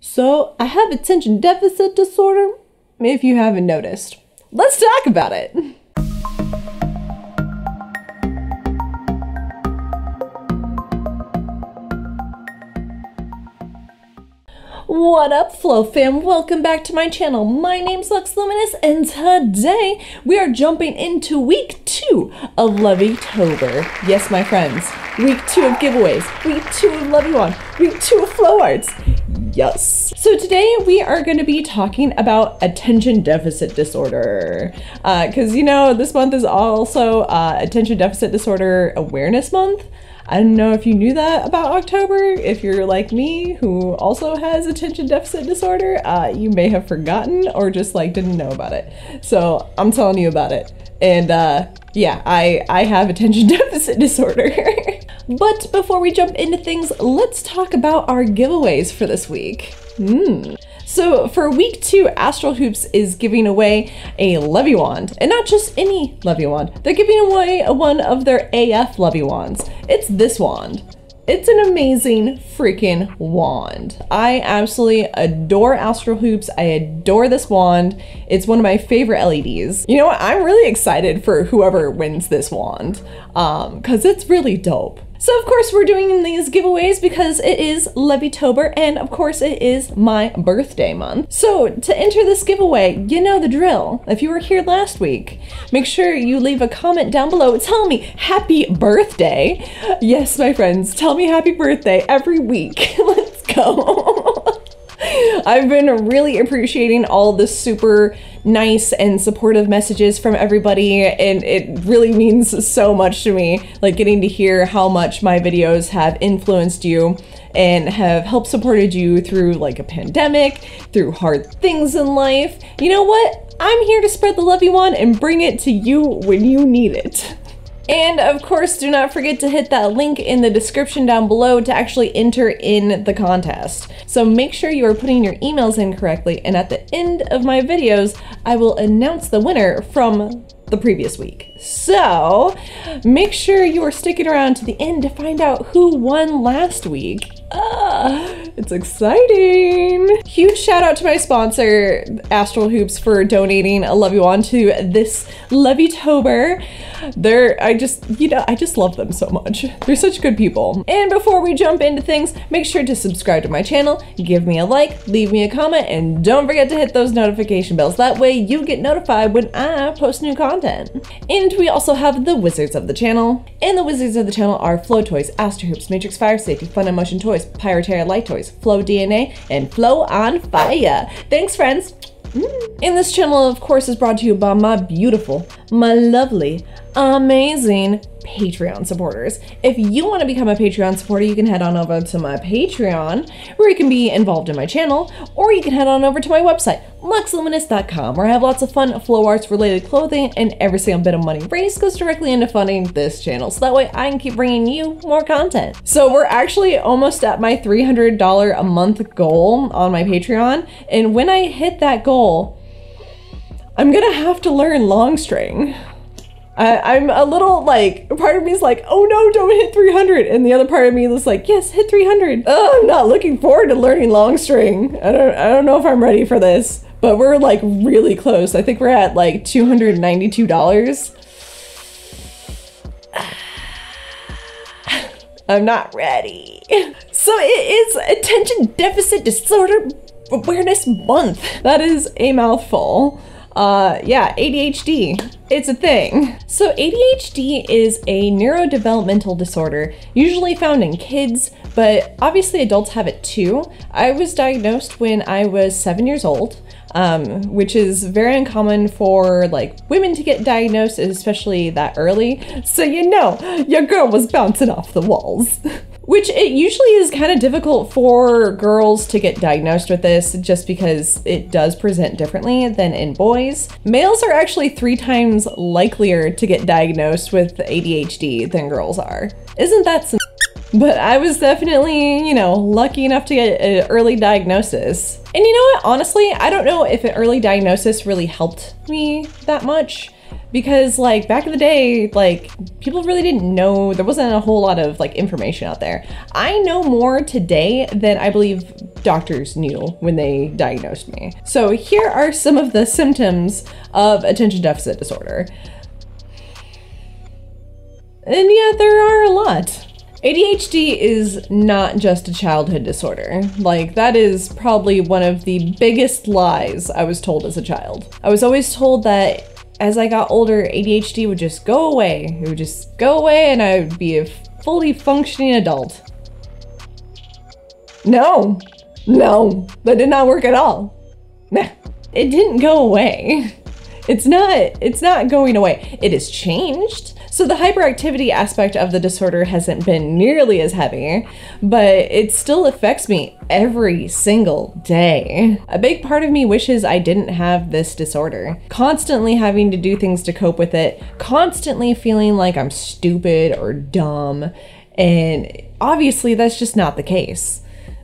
So I have attention deficit disorder, if you haven't noticed. Let's talk about it. What up, Flow fam? Welcome back to my channel. My name's Lux Luminous, and today we are jumping into week 2 of Levitober. Yes, my friends, week 2 of giveaways, week 2 of Leviwand, week 2 of flow arts. Yes. So today we are going to be talking about attention deficit disorder. Because, you know, this month is also Attention Deficit Disorder Awareness Month. I don't know if you knew that about October. If you're like me, who also has attention deficit disorder, you may have forgotten or just like didn't know about it. So I'm telling you about it. And yeah, I have attention deficit disorder. But before we jump into things, let's talk about our giveaways for this week. So for week 2, Astral Hoops is giving away a Leviwand, and not just any Leviwand. They're giving away one of their AF Leviwands. It's this wand. It's an amazing freaking wand. I absolutely adore Astral Hoops. I adore this wand. It's one of my favorite LEDs. You know what? I'm really excited for whoever wins this wand, because it's really dope. So of course we're doing these giveaways because it is Levitober, and of course it is my birthday month. So to enter this giveaway, you know the drill. If you were here last week, make sure you leave a comment down below telling me happy birthday. Yes, my friends, tell me happy birthday every week. Let's go. I've been really appreciating all the super nice and supportive messages from everybody, and it really means so much to me, like getting to hear how much my videos have influenced you and have helped supported you through like a pandemic, through hard things in life. You know what? I'm here to spread the Leviwand and bring it to you when you need it. And of course, do not forget to hit that link in the description down below to actually enter in the contest. So make sure you are putting your emails in correctly, and at the end of my videos, I will announce the winner from the previous week. So make sure you are sticking around to the end to find out who won last week. It's exciting. Huge shout out to my sponsor, Astral Hoops, for donating a Leviwand to this Levitober. I just love them so much. They're such good people. And before we jump into things, make sure to subscribe to my channel, give me a like, leave me a comment, and don't forget to hit those notification bells. That way you get notified when I post new content. And we also have the wizards of the channel. And the wizards of the channel are Flow Toys, Astral Hoops, Matrix Fire Safety, Fun and Motion Toys, Pyroterra Light Toys, Flow DNA, and Flow on Fire. Thanks, friends. And this channel, of course, is brought to you by my beautiful, my lovely, amazing Patreon supporters. If you want to become a Patreon supporter, you can head on over to my Patreon, where you can be involved in my channel, or you can head on over to my website, luxluminous.com, where I have lots of fun flow arts related clothing, and every single bit of money raised goes directly into funding this channel, so that way I can keep bringing you more content. So we're actually almost at my $300 a month goal on my Patreon, and when I hit that goal, I'm gonna have to learn long string. I'm a little like, part of me is like, oh no, don't hit 300. And the other part of me is like, yes, hit 300. Oh, I'm not looking forward to learning long string. I don't know if I'm ready for this, but we're like really close. I think we're at like $292. I'm not ready. So it is Attention Deficit Disorder Awareness Month. That is a mouthful. Yeah, ADHD, it's a thing. So ADHD is a neurodevelopmental disorder, usually found in kids, but obviously adults have it too. I was diagnosed when I was 7 years old, which is very uncommon for like women to get diagnosed, especially that early. So you know, your girl was bouncing off the walls. Which it usually is kind of difficult for girls to get diagnosed with this, just because it does present differently than in boys. Males are actually 3 times likelier to get diagnosed with ADHD than girls are. Isn't that some? But I was definitely, you know, lucky enough to get an early diagnosis. And you know what, honestly, I don't know if an early diagnosis really helped me that much. because like back in the day, like people really didn't know, there wasn't a whole lot of like information out there. I know more today than I believe doctors knew when they diagnosed me. So here are some of the symptoms of attention deficit disorder. And yeah, there are a lot. ADHD is not just a childhood disorder. Like, that is probably one of the biggest lies I was told as a child. I was always told that as I got older, ADHD would just go away. It would just go away and I would be a fully functioning adult. No, that did not work at all. Nah, it didn't go away. It's not going away. It has changed. So the hyperactivity aspect of the disorder hasn't been nearly as heavy, but it still affects me every single day. A big part of me wishes I didn't have this disorder. Constantly having to do things to cope with it, constantly feeling like I'm stupid or dumb, and obviously that's just not the case.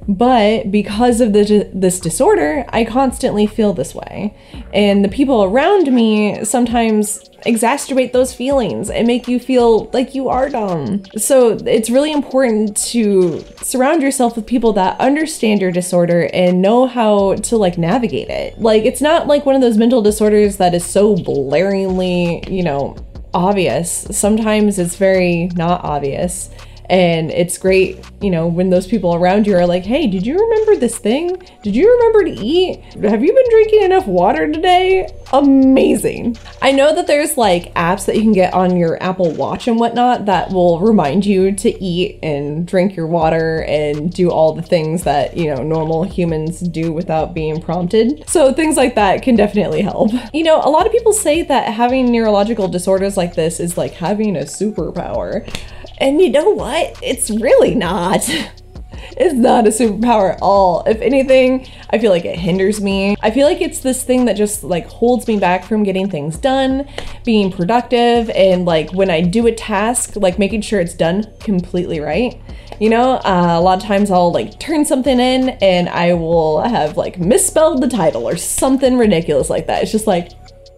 But because of this disorder, I constantly feel this way. And the people around me sometimes exacerbate those feelings and make you feel like you are dumb. So it's really important to surround yourself with people that understand your disorder and know how to like navigate it. Like, it's not like one of those mental disorders that is so blaringly, you know, obvious. Sometimes it's very not obvious. And it's great, you know, when those people around you are like, hey, did you remember this thing? Did you remember to eat? Have you been drinking enough water today? Amazing. I know that there's like apps that you can get on your Apple Watch and whatnot that will remind you to eat and drink your water and do all the things that, you know, normal humans do without being prompted. So things like that can definitely help. You know, a lot of people say that having neurological disorders like this is like having a superpower. And you know what? It's really not. It's not a superpower at all. If anything, I feel like it hinders me. I feel like it's this thing that just like holds me back from getting things done, being productive, and like when I do a task, like making sure it's done completely right. You know, a lot of times I'll like turn something in and I will have like misspelled the title or something ridiculous like that. It's just like,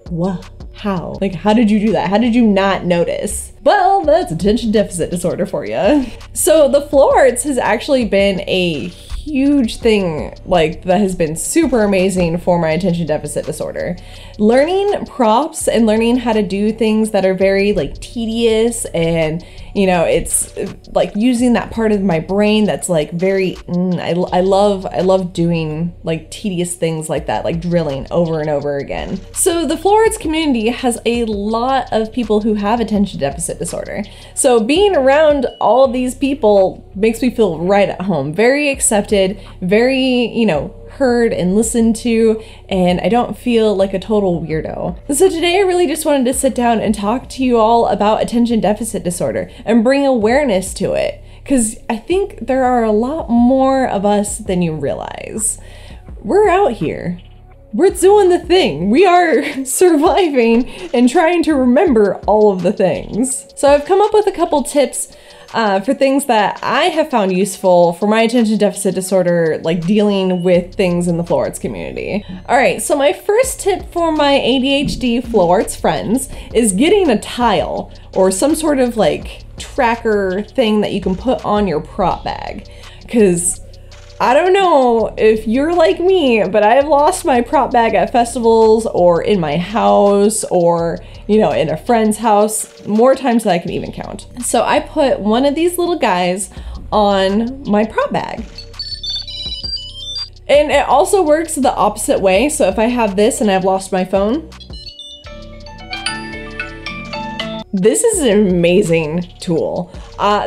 what? How? Like, how did you do that? How did you not notice? Well, that's attention deficit disorder for you. So the flow arts has actually been a huge thing, like, that has been super amazing for my attention deficit disorder. Learning props and learning how to do things that are very like tedious, and you know, it's like using that part of my brain that's like very I love doing like tedious things like that, like drilling over and over again. So the flow arts community has a lot of people who have attention deficit disorder. So being around all of these people makes me feel right at home, very accepted, very, you know, heard and listened to, and I don't feel like a total weirdo. So today I really just wanted to sit down and talk to you all about attention deficit disorder and bring awareness to it, because I think there are a lot more of us than you realize. We're out here. We're doing the thing. We are surviving and trying to remember all of the things. So I've come up with a couple tips for things that I have found useful for my attention deficit disorder, like dealing with things in the flow arts community. All right, so my first tip for my ADHD flow arts friends is getting a tile or some sort of like tracker thing that you can put on your prop bag. Because I don't know if you're like me, but I've lost my prop bag at festivals or in my house or, you know, in a friend's house more times than I can even count. So I put one of these little guys on my prop bag. And it also works the opposite way. So if I have this and I've lost my phone, this is an amazing tool.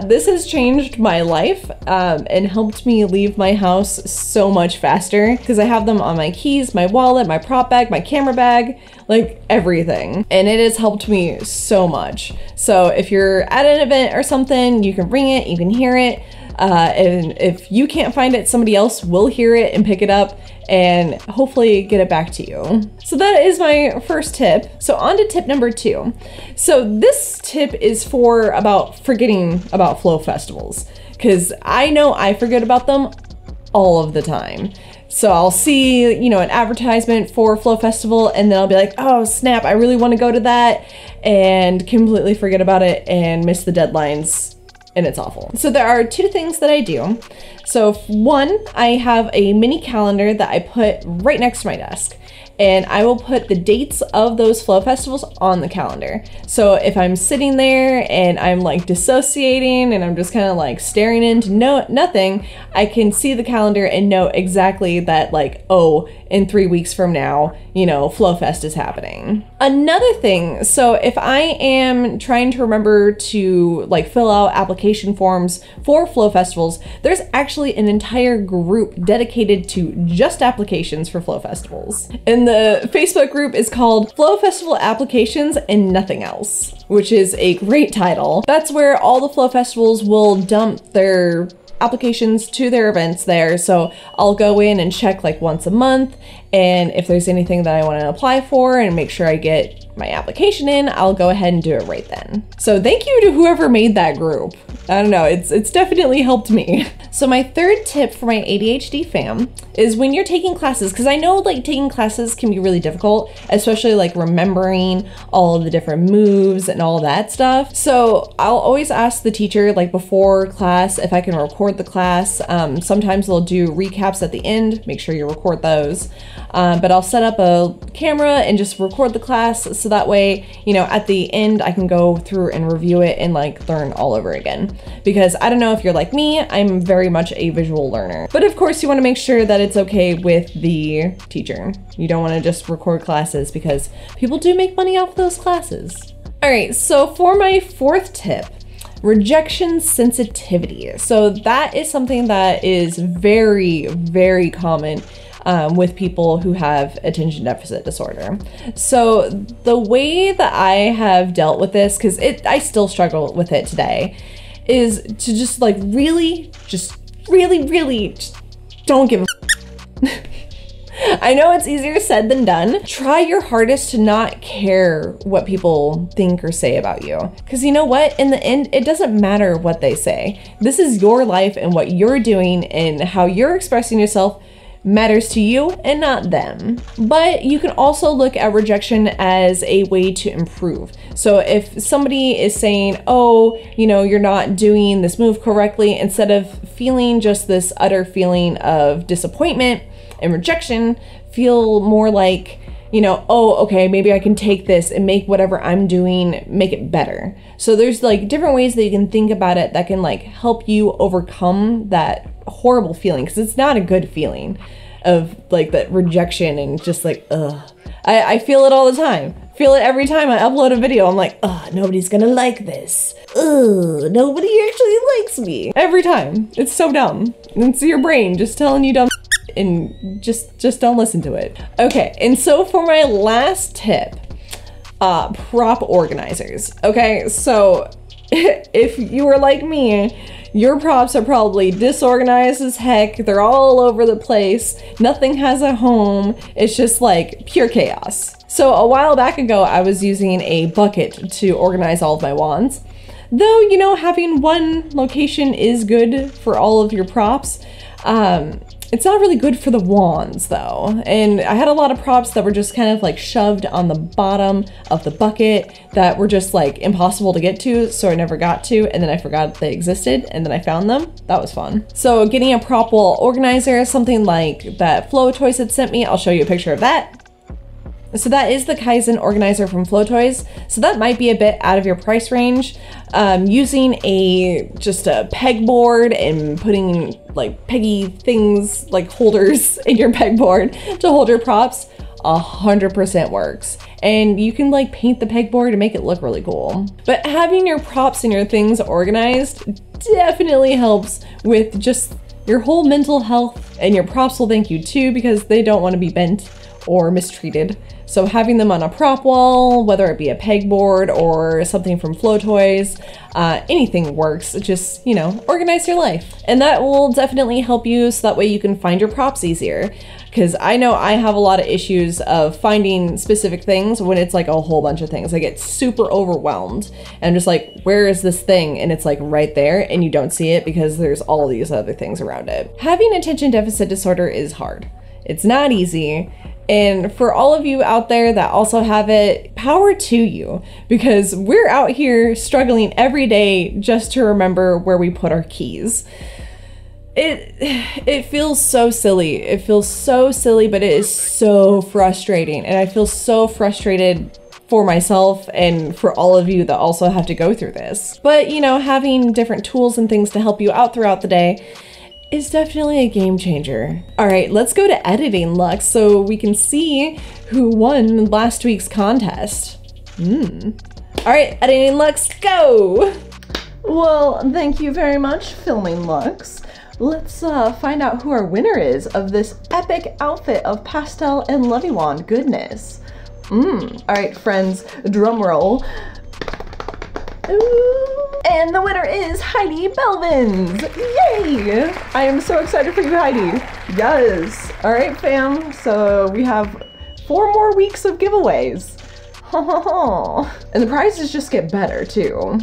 This has changed my life and helped me leave my house so much faster because I have them on my keys, my wallet, my prop bag, my camera bag, like everything. And it has helped me so much. So if you're at an event or something, you can ring it, you can hear it. And if you can't find it, somebody else will hear it and pick it up and hopefully get it back to you. So that is my first tip. So on to tip number 2. So this tip is for forgetting about flow festivals, because I know I forget about them all of the time. So I'll see, you know, an advertisement for Flow Festival, and then I'll be like, oh snap, I really want to go to that, and completely forget about it and miss the deadlines, and it's awful. So there are two things that I do. So one, I have a mini calendar that I put right next to my desk, and I will put the dates of those Flow festivals on the calendar. So if I'm sitting there and I'm like dissociating and I'm just kind of like staring into nothing, I can see the calendar and know exactly that, like, oh, in 3 weeks from now, you know, Flow Fest is happening. Another thing, so if I am trying to remember to like fill out application forms for Flow festivals, there's actually an entire group dedicated to just applications for Flow festivals. And the Facebook group is called Flow Festival Applications and Nothing Else, which is a great title. That's where all the Flow festivals will dump their applications to their events there. So I'll go in and check like once a month, and if there's anything that I want to apply for and make sure I get my application in, I'll go ahead and do it right then. So thank you to whoever made that group. I don't know, it's definitely helped me. So my third tip for my ADHD fam is when you're taking classes, because I know like taking classes can be really difficult, especially like remembering all of the different moves and all that stuff. So I'll always ask the teacher like before class if I can record the class. Sometimes they'll do recaps at the end, make sure you record those. But I'll set up a camera and just record the class, so that way, you know, at the end I can go through and review it and like learn all over again. Because I don't know if you're like me, I'm very much a visual learner. But of course you want to make sure that it's okay with the teacher. You don't want to just record classes because people do make money off those classes. All right, so for my fourth tip, rejection sensitivity. So that is something that is very, very common with people who have attention deficit disorder. So the way that I have dealt with this, because I still struggle with it today, is to just like really just don't give a I know it's easier said than done. Try your hardest to not care what people think or say about you. Because you know what? In the end, it doesn't matter what they say. This is your life, and what you're doing and how you're expressing yourself matters to you and not them. But you can also look at rejection as a way to improve. So if somebody is saying, oh, you know, you're not doing this move correctly, instead of feeling just this utter feeling of disappointment and rejection, feel more like, you know, oh, okay, maybe I can take this and make whatever I'm doing, make it better. So there's like different ways that you can think about it that can like help you overcome that horrible feeling, because it's not a good feeling of like that rejection and just like, ugh. I feel it all the time. Feel it every time I upload a video. I'm like, ugh, nobody's gonna like this. Ugh, nobody actually likes me. Every time. It's so dumb. It's your brain just telling you dumb and just don't listen to it. Okay, and so for my last tip, prop organizers. Okay, so if you were like me, your props are probably disorganized as heck. They're all over the place. Nothing has a home. It's just like pure chaos. So a while back ago, I was using a bucket to organize all of my wands. Though, you know, having one location is good for all of your props. It's not really good for the wands though. And I had a lot of props that were just kind of like shoved on the bottom of the bucket that were just like impossible to get to, so I never got to, and then I forgot they existed, and then I found them. That was fun. So getting a prop wall organizer, something like that Flow Toys had sent me, I'll show you a picture of that. So that is the Kaizen organizer from Flow Toys. So that might be a bit out of your price range. Using just a pegboard and putting like peggy things like holders in your pegboard to hold your props, 100% works. And you can like paint the pegboard and make it look really cool. But having your props and your things organized definitely helps with just your whole mental health, and your props will thank you too, because they don't want to be bent or mistreated. So having them on a prop wall, whether it be a pegboard or something from Flow Toys, anything works. Just, you know, organize your life. And that will definitely help you, so that way you can find your props easier. Because I know I have a lot of issues of finding specific things when it's like a whole bunch of things. I get super overwhelmed and I'm just like, where is this thing? And it's like right there, and you don't see it because there's all these other things around it. Having attention deficit disorder is hard. It's not easy. And for all of you out there that also have it, power to you, because we're out here struggling every day just to remember where we put our keys. It feels so silly. It feels so silly, but it is so frustrating. And I feel so frustrated for myself and for all of you that also have to go through this. But, you know, having different tools and things to help you out throughout the day is definitely a game changer. All right, let's go to editing, Lux, so we can see who won last week's contest. All right, editing Lux, go! Well, thank you very much, filming Lux. Let's find out who our winner is of this epic outfit of pastel and leviwand goodness. All right, friends, drum roll. Ooh. And the winner is Heidi Belvins. Yay! I am so excited for you, Heidi. Yes. All right, fam. So we have 4 more weeks of giveaways. And the prizes just get better too.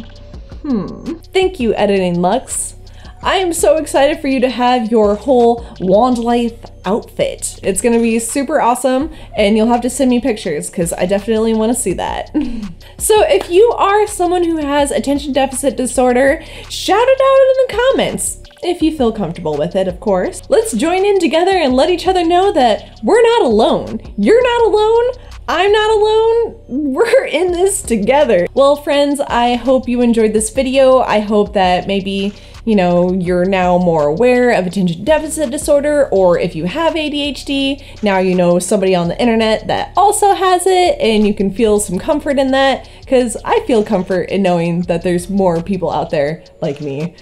Thank you, Editing Lux. I am so excited for you to have your whole wand life outfit. It's gonna be super awesome, and you'll have to send me pictures because I definitely want to see that. So if you are someone who has attention deficit disorder, shout it out in the comments. If you feel comfortable with it, of course. Let's join in together and let each other know that we're not alone. You're not alone. I'm not alone. We're in this together. Well, friends, I hope you enjoyed this video. I hope that maybe, you know, you're now more aware of attention deficit disorder, or if you have ADHD, now you know somebody on the internet that also has it, and you can feel some comfort in that, because I feel comfort in knowing that there's more people out there like me.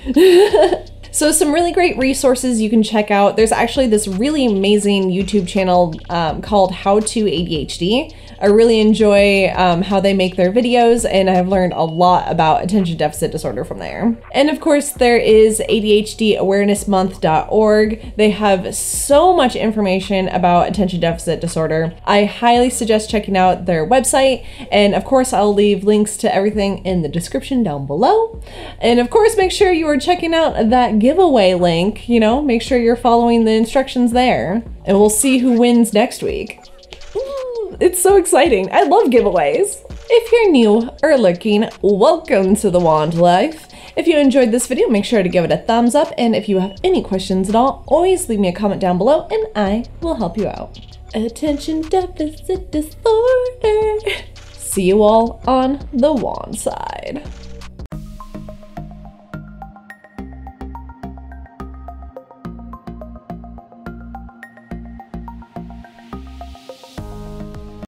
So some really great resources you can check out. There's actually this really amazing YouTube channel called How to ADHD. I really enjoy how they make their videos, and I've learned a lot about attention deficit disorder from there. And of course, there is ADHDawarenessmonth.org. They have so much information about attention deficit disorder. I highly suggest checking out their website. And of course, I'll leave links to everything in the description down below. And of course, make sure you are checking out that giveaway link, you know, make sure you're following the instructions there, and we'll see who wins next week. Ooh, it's so exciting. I love giveaways. If you're new or lurking, welcome to the Wand Life. If you enjoyed this video, make sure to give it a thumbs up, and if you have any questions at all, always leave me a comment down below and I will help you out. Attention deficit disorder. See you all on the wand side.